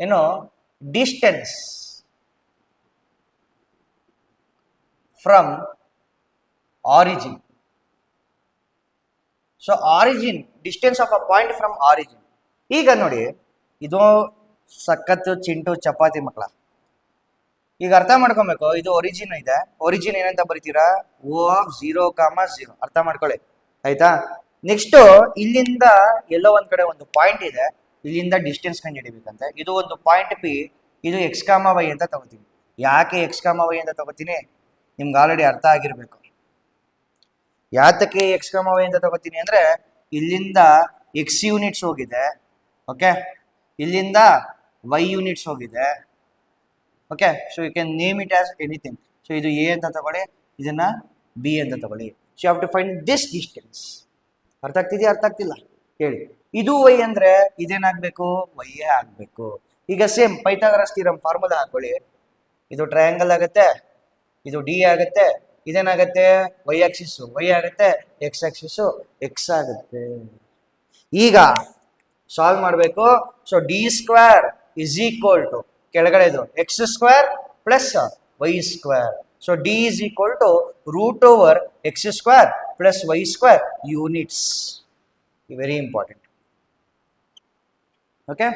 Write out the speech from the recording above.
ಏನು distance from origin. So origin, distance of a point from origin. ಈಗ ನೋಡಿ, ಇದು ಸಖತ್ತು ಚಿಂಟು ಚಪಾತಿ ಮಕ್ಕಳ. ಈಗ ಅರ್ಥ ಮಾಡ್ಕೊಬೇಕು, ಇದು ಒರಿಜಿನ್ ಇದೆ. ಒರಿಜಿನ್ ಏನಂತ ಬರೀತೀರಾ? ಓ ಆಫ್ 0,0. ಅರ್ಥ ಮಾಡ್ಕೊಳ್ಳಿ, ಆಯ್ತಾ? ನೆಕ್ಸ್ಟ್ ಇಲ್ಲಿಂದ ಎಲ್ಲೋ ಒಂದ್ ಕಡೆ ಒಂದು ಪಾಯಿಂಟ್ ಇದೆ, ಇಲ್ಲಿಂದ ಡಿಸ್ಟೆನ್ಸ್ ಕಂಡು ಹಿಡಿಬೇಕಂತೆ. ಇದು ಒಂದು ಪಾಯಿಂಟ್ ಪಿ, ಇದು ಎಕ್ಸ್ ಕಾಮ ವೈ ಅಂತ ತಗೋತೀನಿ. ಯಾಕೆ ಎಕ್ಸ್ ಕಾಮ ವೈ ಅಂತ ತಗೋತೀನಿ ನಿಮ್ಗೆ ಆಲ್ರೆಡಿ ಅರ್ಥ ಆಗಿರ್ಬೇಕು. ಯಾತಕ್ಕೆ ಎಕ್ಸ್ ಕಾಮ ವೈ ಅಂತ ತಗೋತೀನಿ ಅಂದ್ರೆ, ಇಲ್ಲಿಂದ ಎಕ್ಸ್ ಯೂನಿಟ್ಸ್ ಹೋಗಿದೆ, ಓಕೆ, ಇಲ್ಲಿಂದ ವೈ ಯೂನಿಟ್ಸ್ ಹೋಗಿದೆ, okay. So you can name it as anything. So ಇದು ಎ ಅಂತ ತಗೊಳ್ಳಿ, ಇದನ್ನ ಬಿ ಅಂತ ತಗೊಳ್ಳಿ. So you have to find this distance. ಅರ್ಥ ಆಗ್ತಿದೆಯಾ, ಅರ್ಥ ಆಗ್ತಿಲ್ಲ ಹೇಳಿ? ಇದು ವೈ ಅಂದ್ರೆ ಇದೇನಾಗಬೇಕು? ವೈಯೇ ಆಗಬೇಕು. ಈಗ ಸೇಮ್ ಪೈಥಾಗರಸ್ ಥಿಯರಂ ಫಾರ್ಮುಲಾ ಹಾಕೊಳ್ಳಿ. ಇದು ಟ್ರಯಾಂಗಲ್ ಆಗುತ್ತೆ, ಇದು ಡಿ ಆಗುತ್ತೆ, ಇದೇನಾಗತ್ತೆ? ವೈ ಆಕ್ಸಿಸ್ ವೈ ಆಗುತ್ತೆ, ಎಕ್ಸ್ ಆಕ್ಸಿಸ್ ಎಕ್ಸ್ ಆಗುತ್ತೆ. ಈಗ ಸಾಲ್ವ್ ಮಾಡಬೇಕು. So D square is equal to ಕೆಳಗಡೆದು X square plus Y square. So D is equal to root over X square plus Y square units. Very important, okay.